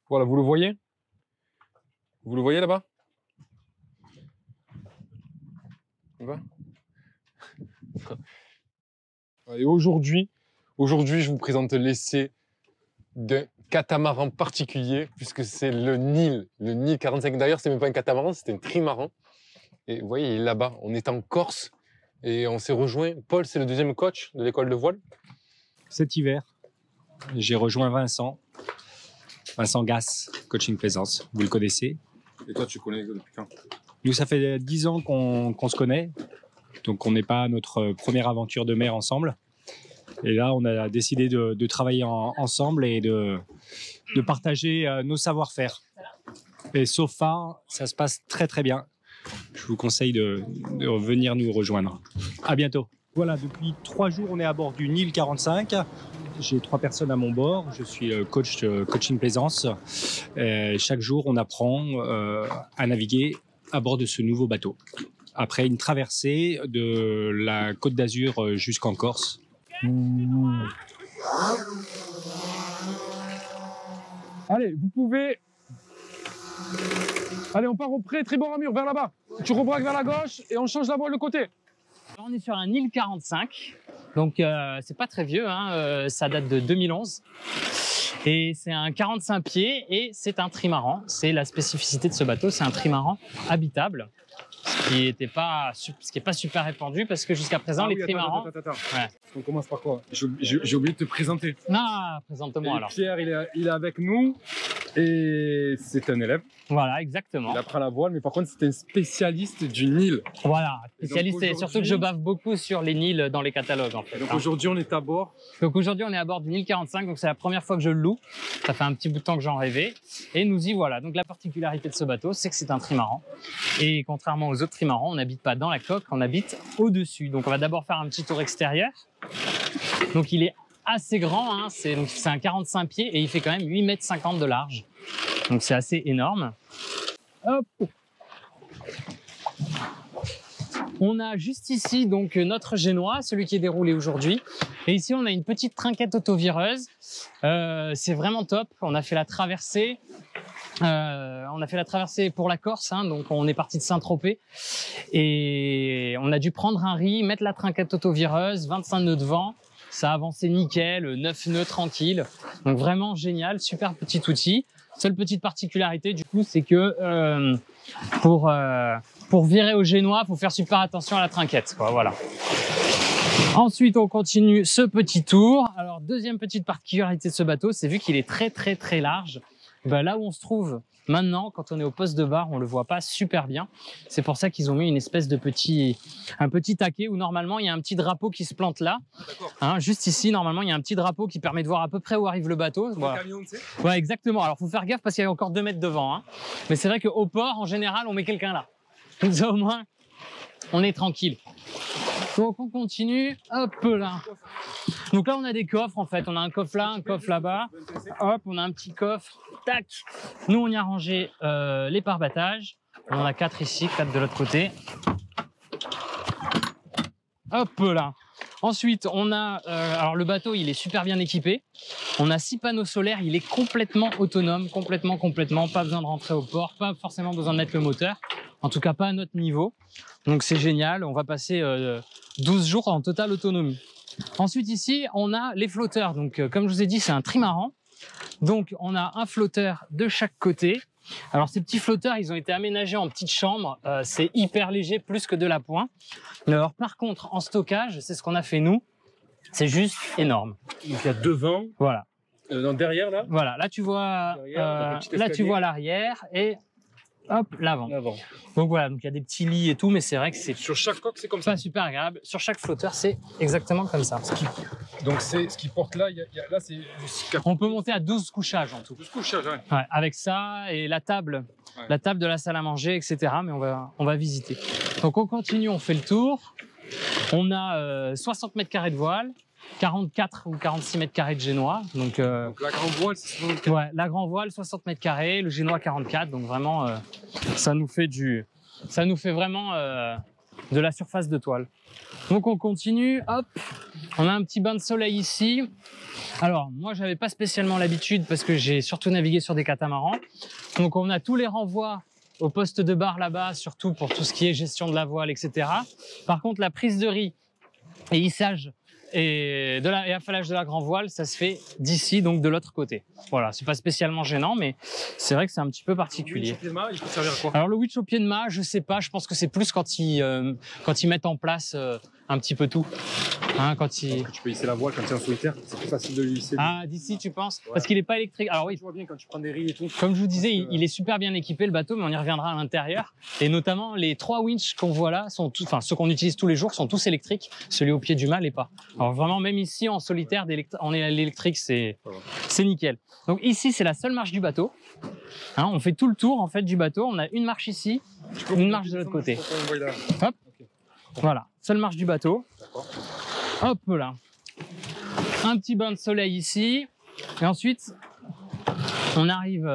Voilà, vous le voyez? Vous le voyez là-bas? Et aujourd'hui, je vous présente l'essai d'un catamaran particulier, puisque c'est le Nil 45. D'ailleurs, c'est même pas un catamaran, c'est un trimaran. Et vous voyez, il est là-bas. On est en Corse et on s'est rejoint. Paul, c'est le deuxième coach de l'école de voile. Cet hiver, j'ai rejoint Vincent Gass, Coaching Plaisance. Vous le connaissez? Et toi, tu connais depuis quand? Nous, ça fait 10 ans qu'on se connaît. Donc, on n'est pas à notre première aventure de mer ensemble. Et là, on a décidé de travailler ensemble et de partager nos savoir-faire. Et so far, ça se passe très, très bien. Je vous conseille de venir nous rejoindre. À bientôt. Voilà, depuis 3 jours, on est à bord du Nil 45. J'ai 3 personnes à mon bord. Je suis coach Coaching Plaisance. Chaque jour, on apprend à naviguer à bord de ce nouveau bateau. Après une traversée de la Côte d'Azur jusqu'en Corse. Allez, vous pouvez... Allez, on part au pré, tribord à mur, vers là-bas. Tu rebraques vers la gauche et on change la voile de côté. Alors, on est sur un Nil 45, donc c'est pas très vieux, hein, ça date de 2011. Et c'est un 45 pieds et c'est un trimaran. C'est la spécificité de ce bateau, c'est un trimaran habitable. Ce qui est pas super répandu parce que jusqu'à présent, les trimarans... Attends. Ouais. On commence par quoi? J'ai oublié de te présenter. Ah, présente-moi alors. Pierre, il est avec nous et c'est un élève. Voilà, exactement. Il apprend la voile, mais par contre, c'est un spécialiste du Nil. Voilà, spécialiste, et surtout que je bave beaucoup sur les Nils dans les catalogues en fait. Donc aujourd'hui, on est à bord. Donc aujourd'hui, on est à bord du Nil 45, donc c'est la première fois que je le loue. Ça fait un petit bout de temps que j'en rêvais. Et nous y voilà. Donc la particularité de ce bateau, c'est que c'est un trimaran. Et contrairement aux autres trimarans, on n'habite pas dans la coque, on habite au-dessus. Donc on va d'abord faire un petit tour extérieur. Donc il est assez grand, hein. C'est un 45 pieds et il fait quand même 8,50 m de large. Donc c'est assez énorme. Hop. On a juste ici donc notre génois, celui qui est déroulé aujourd'hui. Et ici on a une petite trinquette autovireuse. C'est vraiment top. On a fait la traversée. Pour la Corse, hein, donc on est parti de Saint-Tropez et on a dû prendre un riz, mettre la trinquette autovireuse, 25 nœuds de vent, ça a avancé nickel, 9 nœuds tranquille, donc vraiment génial, super petit outil. Seule petite particularité du coup, c'est que pour virer au génois, il faut faire super attention à la trinquette, quoi, voilà. Ensuite, on continue ce petit tour. Alors, deuxième petite particularité de ce bateau, c'est vu qu'il est très très très large. Ben, là où on se trouve maintenant, quand on est au poste de barre, on le voit pas super bien. C'est pour ça qu'ils ont mis une espèce de petit taquet où normalement il y a un petit drapeau qui se plante là. Hein, juste ici, normalement, il y a un petit drapeau qui permet de voir à peu près où arrive le bateau. Voilà. Ouais, exactement. Alors, faut faire gaffe parce qu'il y a encore 2 mètres de vent. Hein. Mais c'est vrai qu'au port, en général, on met quelqu'un là. Comme ça, au moins, on est tranquille. Donc, on continue. Hop là. Donc là, on a des coffres en fait. On a un coffre là, un coffre là-bas. Hop, on a un petit coffre. Tac. Nous, on y a rangé les pare-battages. On en a 4 ici, 4 de l'autre côté. Hop là. Ensuite, on a... alors, le bateau, il est super bien équipé. On a 6 panneaux solaires. Il est complètement autonome. Complètement. Pas besoin de rentrer au port. Pas forcément besoin de mettre le moteur. En tout cas, pas à notre niveau. Donc, c'est génial. On va passer 12 jours en totale autonomie. Ensuite, ici, on a les flotteurs. Donc, comme je vous ai dit, c'est un trimaran. Donc, on a un flotteur de chaque côté. Alors, ces petits flotteurs, ils ont été aménagés en petites chambres. C'est hyper léger, plus que de l'appoint. Alors, par contre, en stockage, c'est ce qu'on a fait nous. C'est juste énorme. Donc, il y a devant. Voilà. Derrière, là. Voilà. Là, tu vois, l'arrière et hop, l'avant. Donc voilà, donc il y a des petits lits et tout, mais c'est vrai que c'est sur chaque coque, c'est comme ça. Pas super agréable. Sur chaque flotteur, c'est exactement comme ça. Donc c'est ce qui porte là. Là, c'est. On peut monter à 12 couchages en tout. 12 couchages, ouais. Ouais, avec ça et la table de la salle à manger, etc. Mais on va visiter. Donc on continue, on fait le tour. On a 60 mètres carrés de voile. 44 ou 46 mètres carrés de génois. Donc la grande voile, c'est 64. Ouais, la grande voile, 60 mètres carrés, le génois 44. Donc vraiment, ça nous fait vraiment de la surface de toile. Donc on continue, hop. On a un petit bain de soleil ici. Alors, moi, j'avais pas spécialement l'habitude parce que j'ai surtout navigué sur des catamarans. Donc, on a tous les renvois au poste de bar là-bas, surtout pour tout ce qui est gestion de la voile, etc. Par contre, la prise de riz et hissage et affalage de la grand voile, ça se fait d'ici, donc de l'autre côté. Voilà, c'est pas spécialement gênant, mais c'est vrai que c'est un petit peu particulier. Le pied de mât, il peut servir à quoi? Alors le winch au pied de mât, je sais pas, je pense que c'est plus quand ils mettent en place un petit peu tout. Hein, quand ils... Tu peux hisser la voile quand tu es en solitaire, c'est plus facile de lui hisser. Ah, d'ici tu penses? Parce qu'il est pas électrique. Alors oui, Tu vois bien quand tu prends des riz et tout. comme je vous disais, il est super bien équipé le bateau, mais on y reviendra à l'intérieur. Et notamment, les 3 winches qu'on voit là, enfin ceux qu'on utilise tous les jours, sont tous électriques. Celui au pied du mât l'est pas. Alors vraiment, même ici en solitaire, en l'électrique, c'est nickel. Donc ici, c'est la seule marche du bateau. Hein, on fait tout le tour en fait du bateau. On a une marche ici, une marche de l'autre côté. Hop, voilà, seule marche du bateau. Hop là. Un petit bain de soleil ici. Et ensuite, on arrive...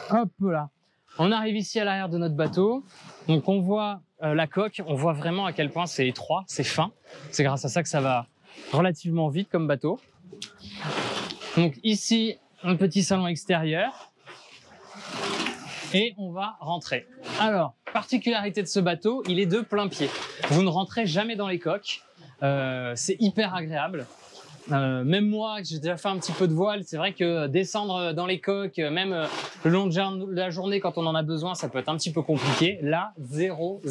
hop là. On arrive ici à l'arrière de notre bateau. Donc on voit la coque. On voit vraiment à quel point c'est étroit, c'est fin. C'est grâce à ça que ça va relativement vite comme bateau. Donc ici, un petit salon extérieur. Et on va rentrer. Alors, particularité de ce bateau, il est de plein pied. Vous ne rentrez jamais dans les coques. C'est hyper agréable. Même moi, j'ai déjà fait un petit peu de voile, c'est vrai que descendre dans les coques, même le long de la journée quand on en a besoin, ça peut être un petit peu compliqué. Là, zéro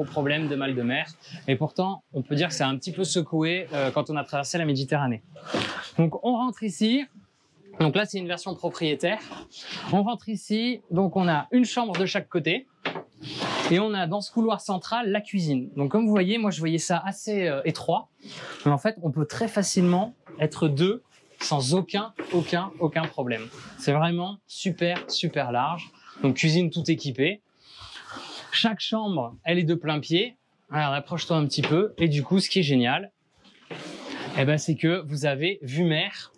problème de mal de mer. Et pourtant, on peut dire que c'est un petit peu secoué quand on a traversé la Méditerranée. Donc, on rentre ici. Donc là, c'est une version propriétaire. On rentre ici, donc on a une chambre de chaque côté. Et on a dans ce couloir central la cuisine. Donc comme vous voyez, moi je voyais ça assez étroit. Mais en fait, on peut très facilement être deux sans aucun problème. C'est vraiment super large. Donc cuisine tout équipée. Chaque chambre, elle est de plein pied. Alors approche-toi un petit peu. Et du coup, ce qui est génial, eh ben, c'est que vous avez vue mer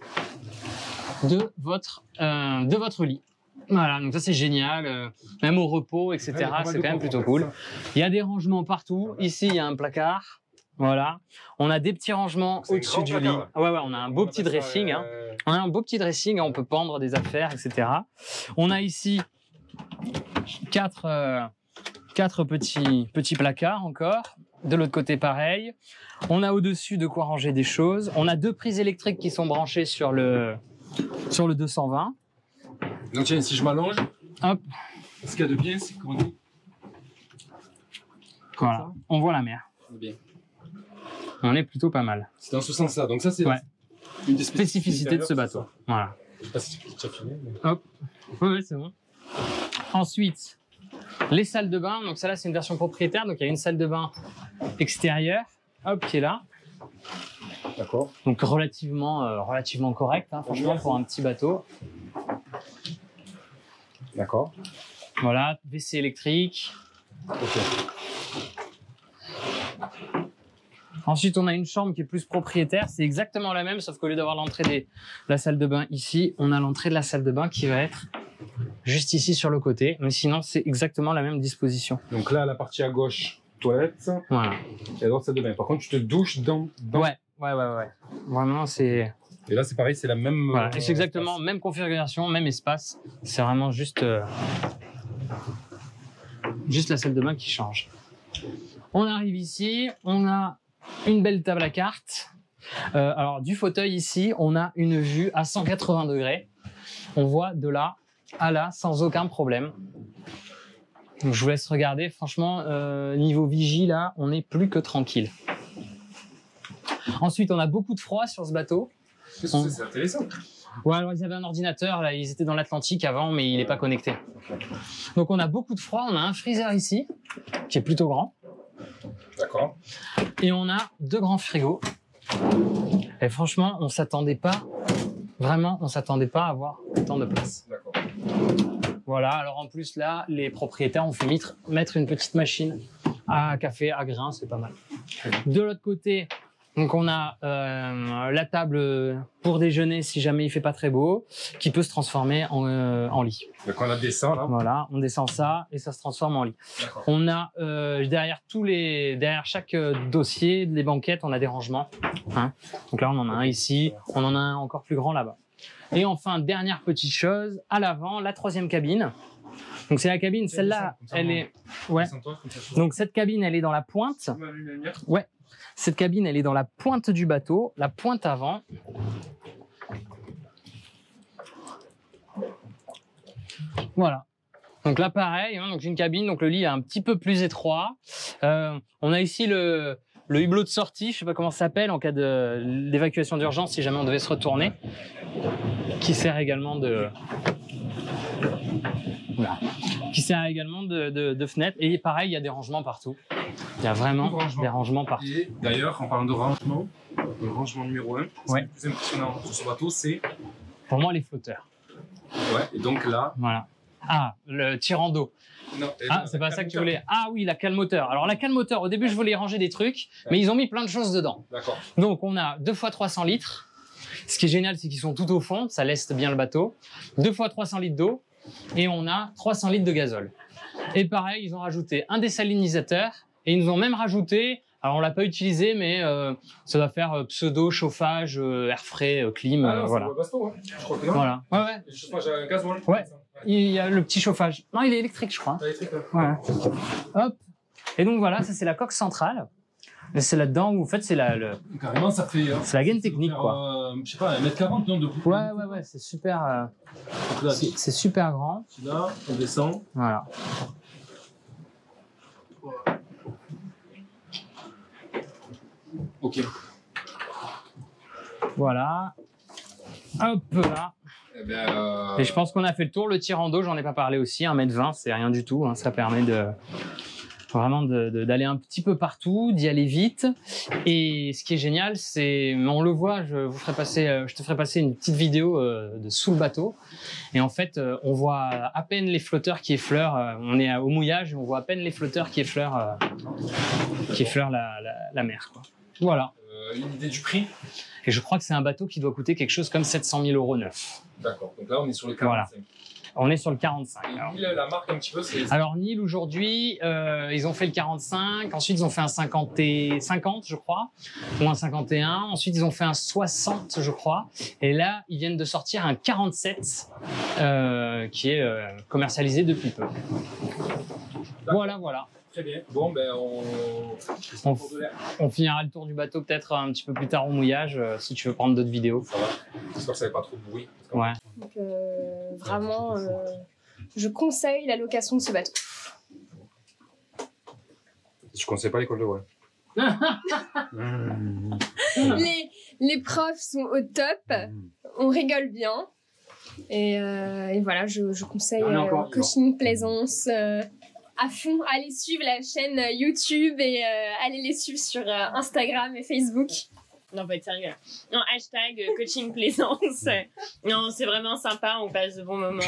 de votre lit. Voilà, donc ça c'est génial, même au repos, etc. C'est quand même plutôt cool. Il y a des rangements partout. Ici, il y a un placard. Voilà. On a des petits rangements au-dessus du lit. Ah ouais, on a un beau petit dressing. Hein. On a un beau petit dressing, on peut pendre des affaires, etc. On a ici quatre petits placards encore. De l'autre côté, pareil. On a au-dessus de quoi ranger des choses. On a 2 prises électriques qui sont branchées sur le 220. Donc tiens, si je m'allonge, hop, ce qu'il y a de bien, c'est qu'on dit... Voilà, on voit la mer. Bien. On est plutôt pas mal. C'est dans ce sens-là. Donc ça, c'est une des spécificités de ce bateau. Voilà. Je sais pas si tu as fini. Mais... Hop. Ouais, c'est bon. Ensuite, les salles de bain. Donc ça là, c'est une version propriétaire. Donc il y a une salle de bain extérieure, hop, qui est là. D'accord. Donc relativement correct, hein, franchement, pour un petit bateau. D'accord. Voilà, WC électrique. Ok. Ensuite, on a une chambre qui est plus propriétaire. C'est exactement la même, sauf qu'au lieu d'avoir l'entrée de la salle de bain ici, on a l'entrée de la salle de bain qui va être juste ici sur le côté. Mais sinon, c'est exactement la même disposition. Donc là, la partie à gauche, toilette. Voilà. Et alors, salle de bain. Par contre, tu te douches dans... Ouais. Vraiment, c'est... Et là, c'est pareil, c'est la même... Voilà. Et c'est exactement même configuration, même espace. C'est vraiment juste la salle de bain qui change. On arrive ici, on a une belle table à cartes. Alors, du fauteuil ici, on a une vue à 180 degrés. On voit de là à là sans aucun problème. Donc, je vous laisse regarder. Franchement, niveau vigie, là, on est plus que tranquille. Ensuite, on a beaucoup de froid sur ce bateau. C'est intéressant. Ouais, alors ils avaient un ordinateur, là, ils étaient dans l'Atlantique avant, mais il n'est pas connecté. Donc on a beaucoup de froid, on a un freezer ici, qui est plutôt grand. D'accord. Et on a 2 grands frigos. Et franchement, on s'attendait pas à avoir autant de place. D'accord. Voilà, alors en plus là, les propriétaires ont fait mettre une petite machine à café, à grains, c'est pas mal. De l'autre côté, Donc on a la table pour déjeuner si jamais il fait pas très beau, qui peut se transformer en lit. Donc on la descend là. Voilà, on descend ça et ça se transforme en lit. On a derrière chaque dossier, les banquettes, on a des rangements. Hein. Donc là on en a un ici, on en a un encore plus grand là-bas. Et enfin dernière petite chose, à l'avant, la troisième cabine. Donc c'est la cabine, celle-là, elle est, ouais. Donc cette cabine, elle est dans la pointe. Ouais. Cette cabine, elle est dans la pointe du bateau, la pointe avant. Voilà. Donc là, pareil, hein, donc une cabine, donc le lit est un petit peu plus étroit. On a ici le hublot de sortie, je sais pas comment ça s'appelle, en cas d'évacuation d'urgence, si jamais on devait se retourner, qui sert également de... Voilà. Qui sert également de fenêtre. Et pareil, il y a des rangements partout. Il y a vraiment des rangements partout. Et d'ailleurs, en parlant de rangement, le rangement numéro 1, ouais. le plus impressionnant sur ce bateau, c'est... Pour moi, les flotteurs. Ouais, et donc là... Voilà. Ah, le tirant d'eau. Ah, c'est pas ça que tu voulais. Ah oui, la cale moteur. Alors la cale moteur, au début, je voulais ranger des trucs, mais ils ont mis plein de choses dedans. D'accord. Donc on a 2 fois 300 litres. Ce qui est génial, c'est qu'ils sont tout au fond, ça leste bien le bateau. 2 fois 300 litres d'eau. Et on a 300 litres de gazole. Et pareil, ils ont rajouté un désalinisateur et ils nous ont même rajouté, alors on l'a pas utilisé, mais ça va faire pseudo chauffage, air frais, clim, voilà. Basto, hein. Je crois que non. Voilà. Ouais, ouais. Le chauffage à gasoil. Ouais. Il y a le petit chauffage. Non, il est électrique, je crois. Électrique, ouais. Hop. Et donc voilà, ça c'est la coque centrale. Et c'est là-dedans où en fait c'est carrément, ça fait. C'est la gaine technique, quoi. Je sais pas, 1m40 non, de bout. Ouais, c'est super. C'est super grand. Là, on descend. Voilà. Ok. Voilà. Hop là. Eh bien, Et je pense qu'on a fait le tour. Le tirant d'eau, j'en ai pas parlé aussi. 1m20, c'est rien du tout. Hein. Ça permet vraiment d'aller un petit peu partout, d'y aller vite. Et ce qui est génial, c'est, on le voit, je te ferai passer une petite vidéo de sous le bateau. Et en fait, on voit à peine les flotteurs qui effleurent. On est au mouillage, et on voit à peine les flotteurs qui effleurent la mer, quoi. Voilà. Une idée du prix? Et je crois que c'est un bateau qui doit coûter quelque chose comme 700 000 € neuf. D'accord. Donc là, on est sur le 45. Voilà. On est sur le 45. Et la marque un petit peu, c'est... Alors Nil aujourd'hui, ils ont fait le 45, ensuite ils ont fait un 50 je crois, ou un 51, ensuite ils ont fait un 60 je crois, et là ils viennent de sortir un 47 qui est commercialisé depuis peu. Voilà. Très bien. Bon, ben on finira le tour du bateau peut-être un petit peu plus tard au mouillage, si tu veux prendre d'autres vidéos. Ça va. J'espère que ça n'avait pas trop de bruit. Ouais. Donc vraiment, je conseille la location de ce bateau. Je conseille pas l'école de voile. Les profs sont au top, on rigole bien. Et voilà, je conseille Coaching Plaisance à fond. Allez suivre la chaîne YouTube et allez les suivre sur Instagram et Facebook. Non, pas être sérieux. Non, hashtag coaching plaisance. Non, c'est vraiment sympa, on passe de bons moments.